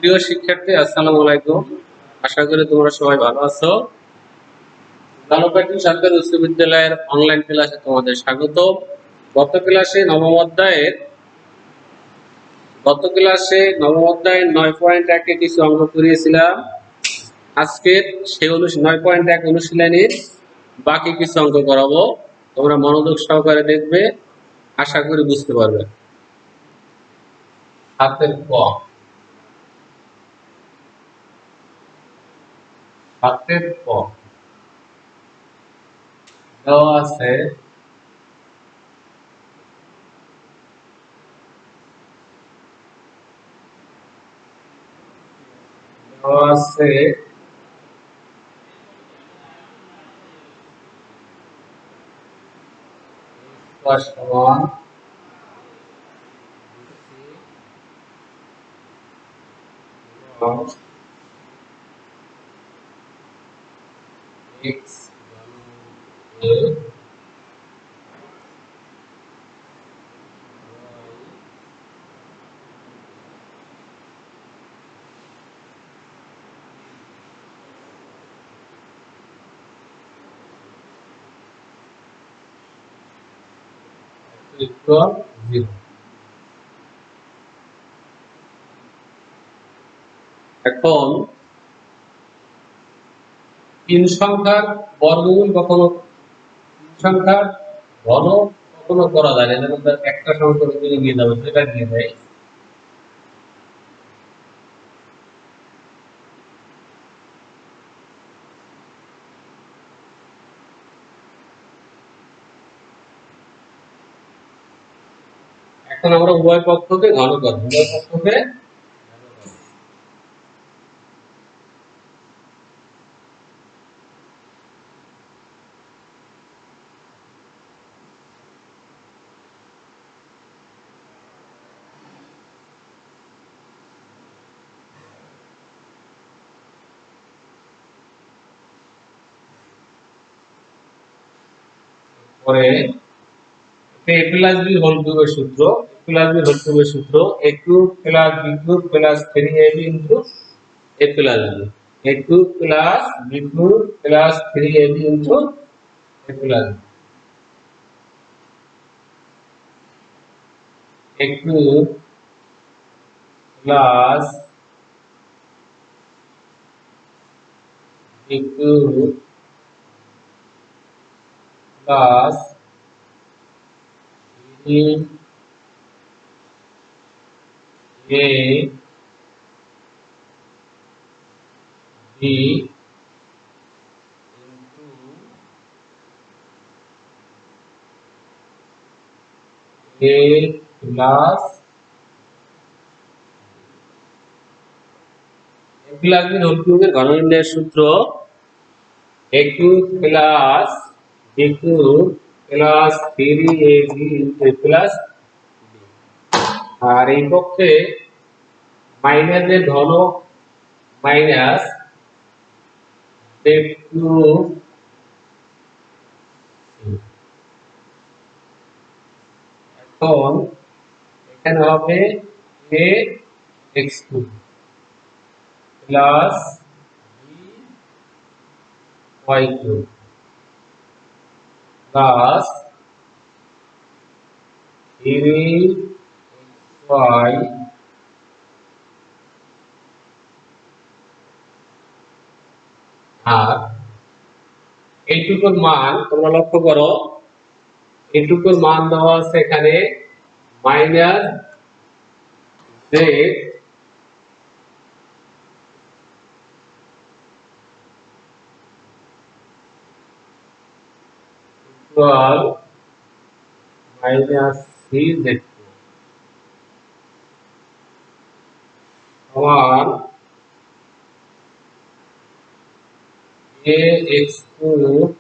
প্রিয় শিক্ষার্থী, আসসালামু আলাইকুম। আশা করি তোমরা সবাই ভালো আছো। দানোকাটি সরকারি উচ্চ বিদ্যালয়ের অনলাইন ক্লাসে তোমাদের স্বাগত। গত ক্লাসে নবম অধ্যায়ের গত ক্লাসে নবম অধ্যায়ের 9.1 এ কিছু অঙ্ক করিয়েছিলাম। আজকে সেই 9.1 অনুশীলনীর বাকি কিছু অঙ্ক করাবো। তোমরা মনোযোগ সহকারে দেখবে, আশা করি বুঝতে পারবে। হাতের ক, হাতের ক দেওয়া আছে আছে সমান x equal 0। এখন তিন সংখ্যার বর্গমূল কখনো সংখ্যার ঘন কখনো করা যায় না, যেমন একটা সংখ্যা যদি নিয়ে যাবে সেটা নিয়ে যায়। এখন আমরা উভয় পক্ষকে ঘন করব, উভয় পক্ষকে পরে a প্লাস b হোল কিউবের সূত্র, a প্লাস b হোল কিউবের সূত্র a cube plus b cube plus 3ab into a plus b, a cube plus b cube plus 3ab into a plus b, a cube plus b cube plus 3a b a plus a plus b whole কিউবের ঘন নির্ণয়ের সূত্র a cube plus b cube plus 3ab a plus b, আর এই পক্ষে মাইনাসের ঘন minus a cube, এখন এখানে হবে a x cube plus b y cube plus 3y, আর এইটুকুর মান তোমরা লক্ষ্য করো, এইটুকুর মান দেওয়া আছে এখানে minus z equal minus cz সমান ax cube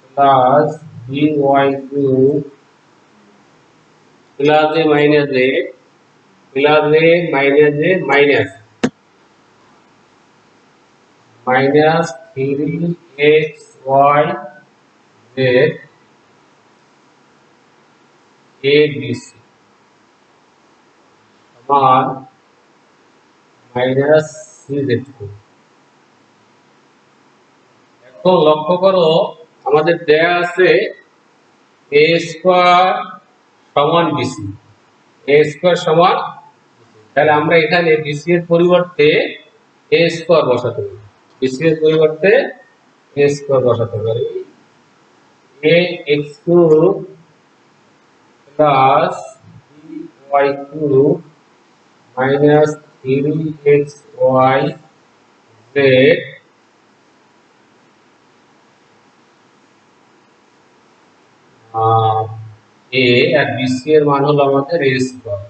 plus by cube plus a minus a plus a minus a minus minus 3xy z abc সমান মাইনাস সি জেড কিউব। এখন লক্ষ্য করো আমাদের দেয়া আছে এ স্কোয়ার সমান বিসি, এ স্কোয়ার সমান, তাহলে আমরা এখানে বিসি এর পরিবর্তে এ স্কোয়ার বসাতে পারি, বিসি এর পরিবর্তে এ স্কোয়ার বসাতে পারি। A x cube plus b y cube minus 3xy z এ, আর বিসি এর মান হলো আমাদের এ স্কোয়ার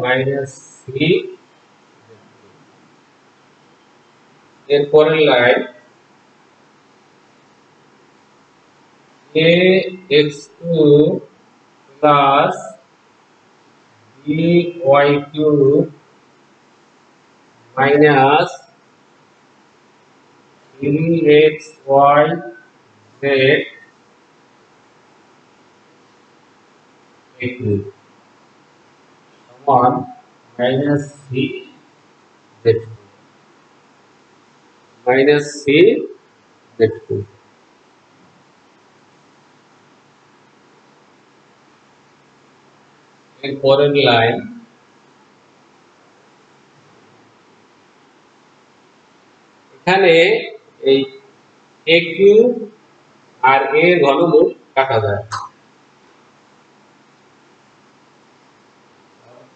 মাইনাস সি। এর পরের line a x cube plus b y cube minus 3xy z cube সমান minus c z minus c z cube. এর পরের লাইন এখানে এই এ কিউব আর এ ঘনমূল কাটা যায়,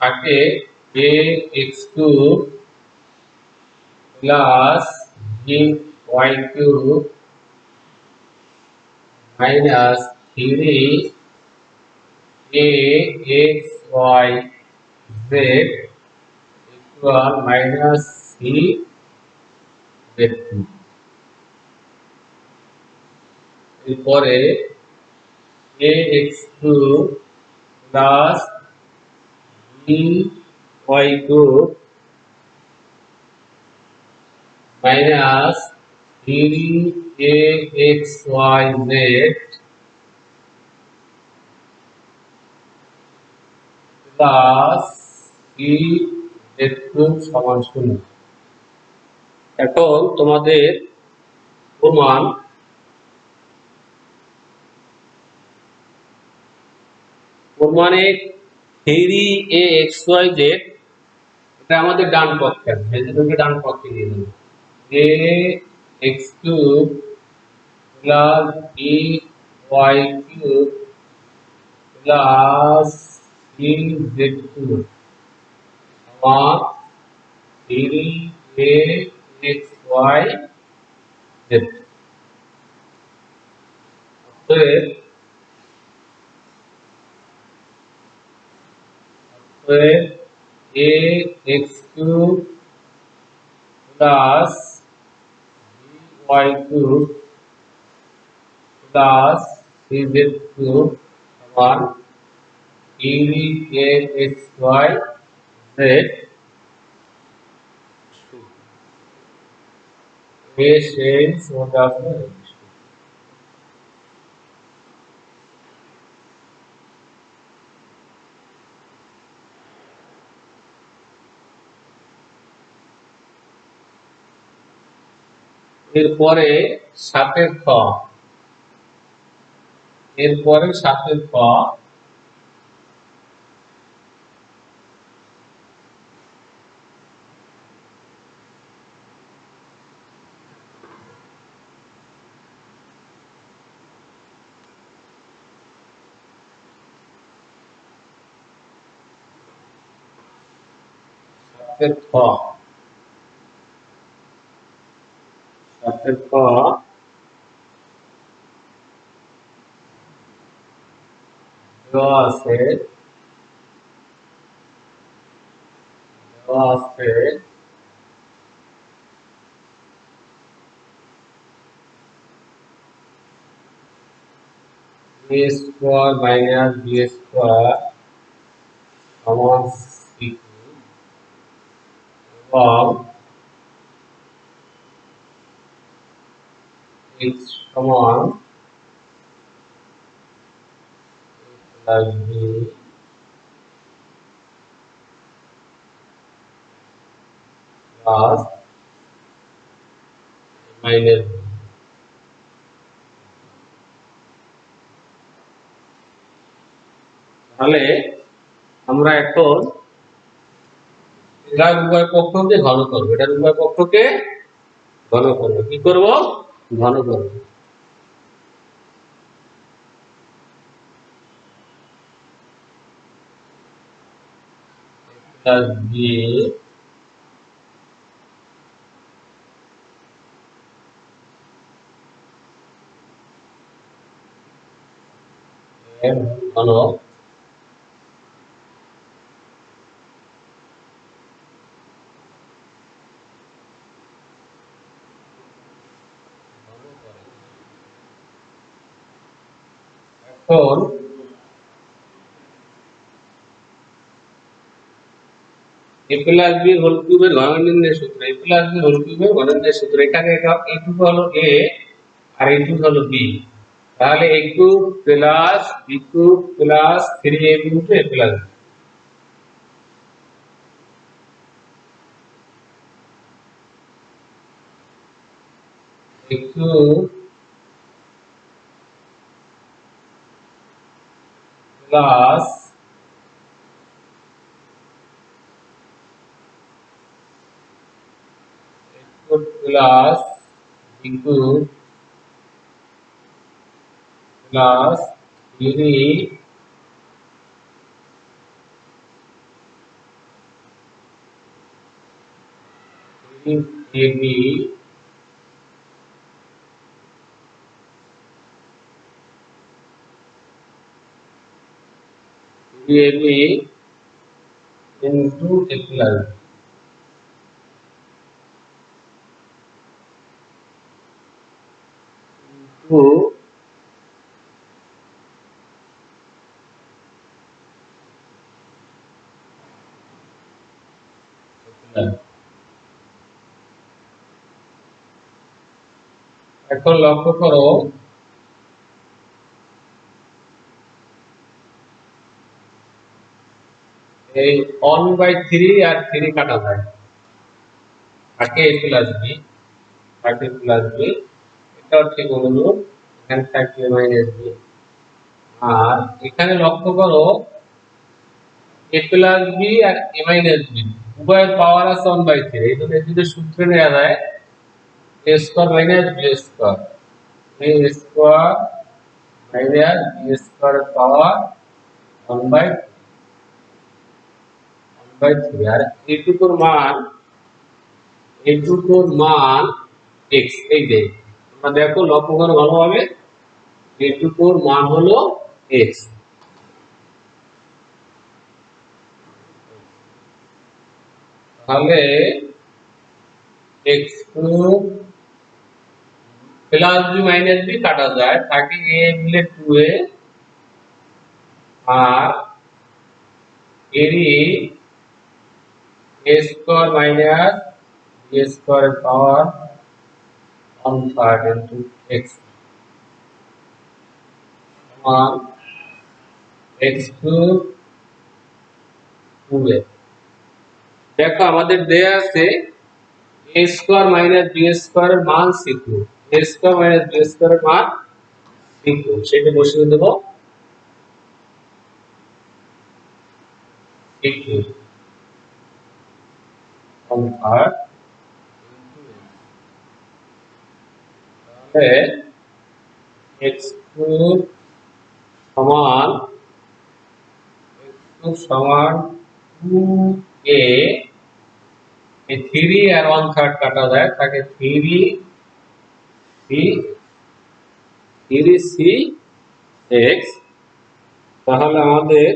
থাকে a x cube plus b y cube minus 3 a x y z equal minus c z cube. এরপরে a x cube plus b y cube minus 3 a x y z plus c z cube সমান 0। এখন তোমাদের প্রমাণ প্রমাণে 3 a xy z এটা আমাদের ডান পক্ষে আছে, এটাকে ডান পক্ষে নিয়ে নেব। a x cube plus b y cube plus c z cube সমান 3 a xy z। অতএব a x cube plus b y cube plus c z cube সমান 3 a xy z। এরপরে সাতের খ, এরপরে সাতের খ সাতের খ সাতের খ দেওয়া আছে, দেওয়া আছে a square minus b square সমান c এবং x সমান plus b plus minus B. তাহলে আমরা এখন এটার উভয় পক্ষকে ঘন করবো, এটার উভয় পক্ষকে ঘন করবো। কি করব? ঘন করব। প্লাস বি এর ঘন এখন এ প্লাস বি হোল কিউবের ঘন নির্ণয়ের সূত্র, এ প্লাস বি হোল কিউবের ঘন নির্ণয়ের সূত্র। এখানে এইটুকু হলো এ আর এইটুকু হলো বি। তাহলে a cube plus b cube plus 3ab into a plus b. A cube plus plus b cube plus 3ab into a plus into plus। এখন লক্ষ্য করো এই 1/3 আর 3 কাটা যায়, থাকে a প্লাস বি, থাকে প্লাস বি। এটাও ঠিক অনুরূপ, এখানে থাকবে মাইনাস বি। আর এখানে লক্ষ্য করো a প্লাস বি আর a মাইনাস বি উভয়ের পাওয়ার আছে 1/3। এই জন্য যদি সূত্রে নেওয়া যায় a square minus B square, a square minus B square power 1/3। আর এইটুকুর মান x। এই যে আমরা দেখো লক্ষ্য করো ভালোভাবে, এইটুকুর মান হলো x। তাহলে x cube plus B minus B কাটা যায়, থাকে a মিলে 2a আর এরই a square minus B square power 1/3 into x সমান x কিউব 2a। দেখো আমাদের দেয়া আছে a square minus B square এর মান c2, a square minus B square এর মান c2, সেটা বসিয়ে দেব c2 1/3। তাহলে x কিউব সমান সমান 2a, এই 3 আর 1/3 কাটা যায়, থাকে 3c x। তাহলে আমাদের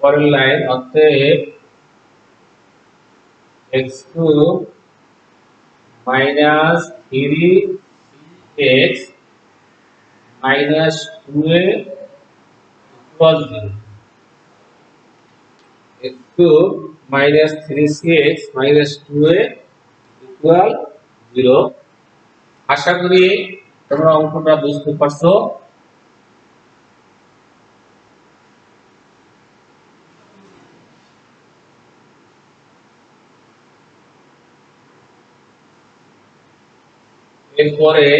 পরের লাইন অতএব x cube minus 3x minus 2a equal 0। x cube minus 3cx minus 2a equal 0। আশা করি তোমরা অঙ্কটা বুঝতে পারছো। এরপরে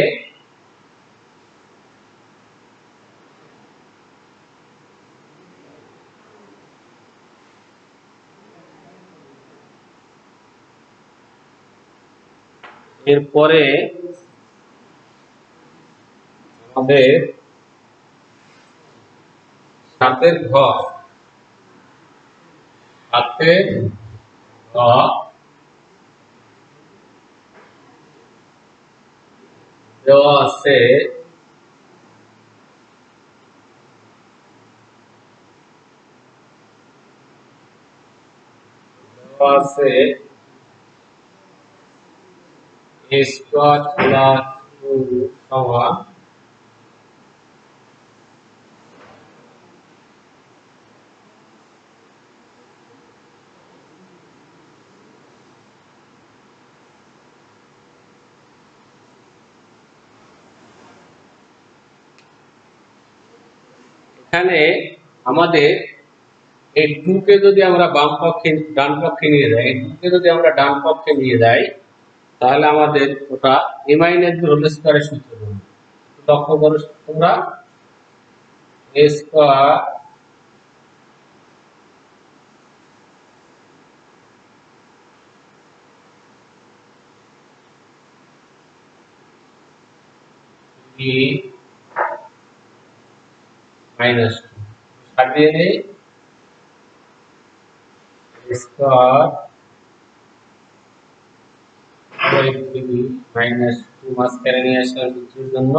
আমাদের 7 ঘর দেওয়া আছে a square plus 2 সমান এখানে আমাদের এই 2 কে যদি আমরা ডান পক্ষে নিয়ে যাই, 2 কে যদি আমরা ডান পক্ষে নিয়ে যাই, তাহলে আমাদের ওটা a - b হোল স্কয়ারের সূত্র হবে। লক্ষ্য করো তোমরা, a স্কয়ার b মাইনাস 2 সাজিয়ে নেই, স্কয়ার মাইনাস 2 মাঝখানে নিয়ে আসলাম সূত্রের জন্য,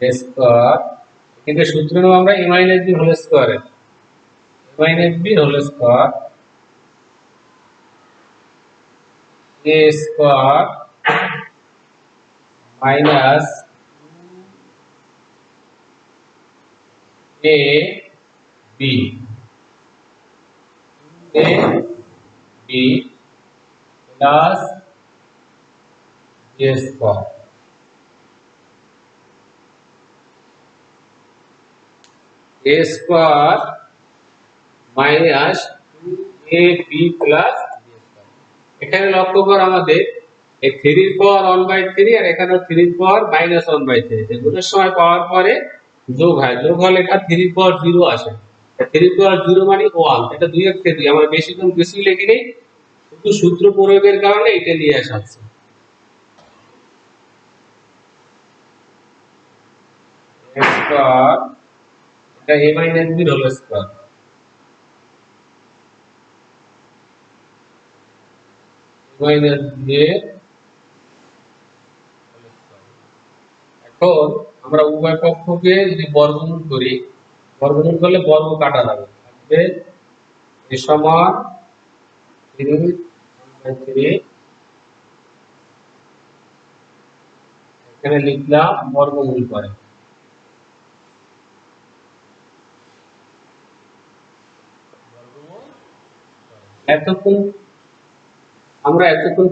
স্কয়ার কিন্তু সূত্র নেব আমরা a - b হোল স্কয়ারের, a - b whole square a square minus a b plus a square a square minus 2ab plus এখানে লক্ষ্য কর আমাদের এই 3 এর পাওয়ার 1/3 আর এখানে 3 এর পাওয়ার -1/3, এগুলোর সময় পাওয়ার পরে যোগ হয়, যোগ হলে এটা 3 এর পাওয়ার 0 আসে। 3 এর পাওয়ার 0 মানে 1, এটা 2 এর থেকে 2, আমরা বেশিক্ষণ কিছুই লিখি নেই, শুধু সূত্র প্রয়োগের কারণে এটা নিয়ে আসা হচ্ছে। স্কয়ার এটা a - b হোল স্কয়ার, এখন আমরা উভয় পক্ষকে যদি বর্গমূল করি, বর্গমূল করলে বর্গ কাটা যাবে, থাকবে a সমান 3/3, এখানে লিখলাম বর্গমূল করে। এতক্ষণ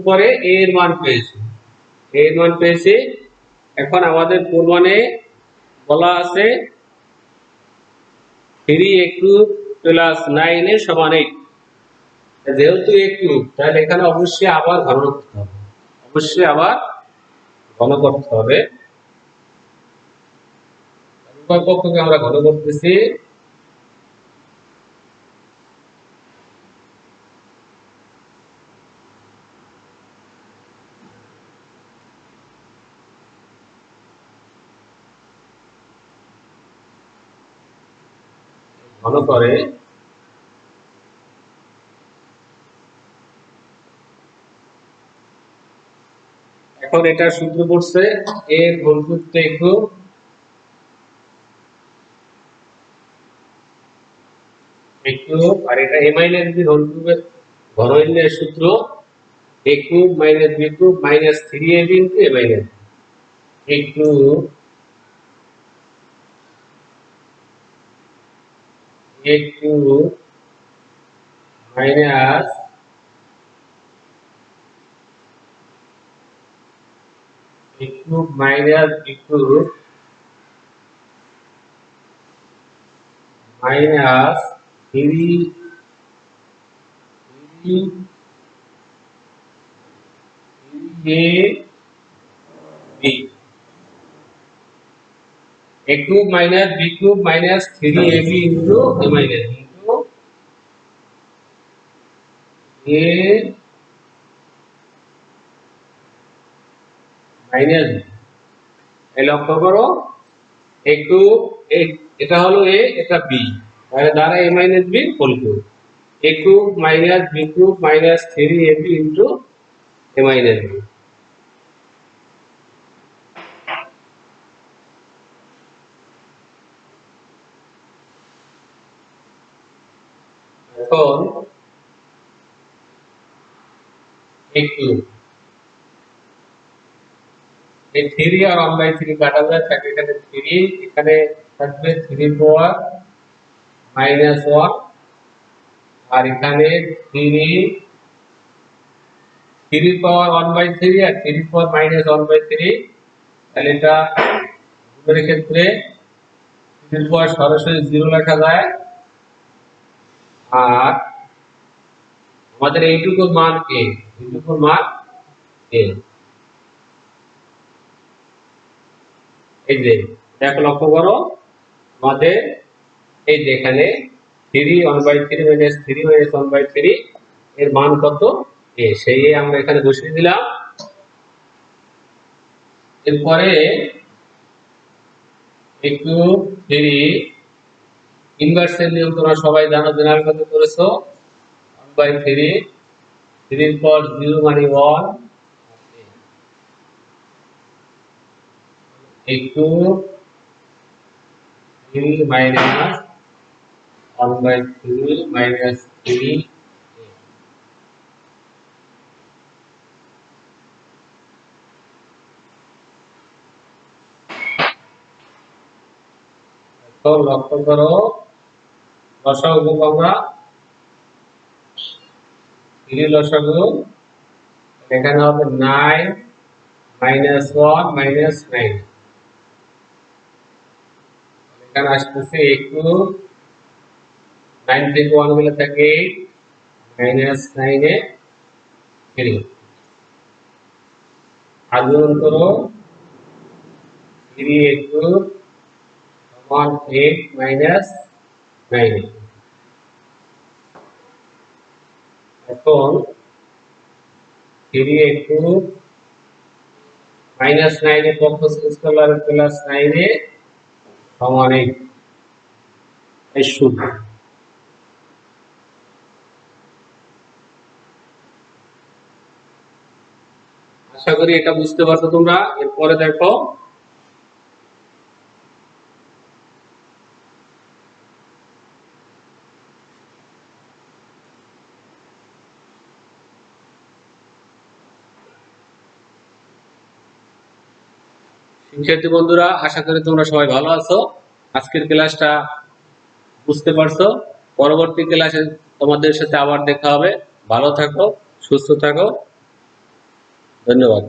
পরে a এর মান পেয়েছি, এখন আমাদের প্রমাণে বলা আছে 3a³ প্লাস 9a সমান 8, যেহেতু a³ তাহলে এখানে অবশ্যই আবার ঘন করতে হবে, উভয় পক্ষকে আমরা ঘন করতেছি, ঘন করে এখন এটার সূত্র পড়ছে a এর ঘনযুক্ত a³ আর এটা a - b হোল কিউবের ঘনমূলের সূত্র a³ - b³ minus 3ab into a - b, a³ minus a³ minus b³ minus 3ab A B a cube minus b cube minus 3ab into a minus into a minus b এই লক্ষ্য করো a cube এটা হলো a এটা b তাহলে দ্বারা a minus b whole cube a cube minus b cube minus 3ab into a minus b এখন a cube এই 3 আর 1/3 কাটা যায় থাকে এখানে 3 এখানে থাকবে 3 পাওয়ার -1 আর এখানে 3 পাওয়ার 1/3 আর 3 পাওয়ার -1/3 তাহলে এটা গুণের ক্ষেত্রে 3 পাওয়ার সরাসরি 0 লেখা যায় আর আমাদের এইটুকুর মান a এইটুকুর মান a এই যে দেখো লক্ষ্য করো আমাদের এই যে এখানে 3 1/3 minus 3 minus 1/3 এর মান কত a সেই আমরা এখানে বসিয়ে দিলাম এরপরে একটু 3 ইনভার্সের নিয়ম তোমরা সবাই জানো জেনারেল কত করেছো 1/3 3 এর পর 0 মানে 1 একটু 3 minus 1/3 minus 3 তো লক্ষ্য করো লসাগু আমরা 3 লসাগু এখানে হবে 9 minus 1 minus 9 এখানে আসছে একটু 9 থেকে 1 গেলে থাকে 8 minus 9 এ 3 আর গুণ করো 3 একটু 8 minus 9 এখন 3 একটু -9 এর পক্ষ চেঞ্জ করলে আর +9 এ সমান 8 এই সূত্র আশা করি এটা বুঝতে পারছো তোমরা এরপরে দেখো শিক্ষার্থী বন্ধুরা আশা করি তোমরা সবাই ভালো আছো আজকের ক্লাসটা বুঝতে পারছো পরবর্তী ক্লাসে তোমাদের সাথে আবার দেখা হবে ভালো থাকো সুস্থ থাকো ধন্যবাদ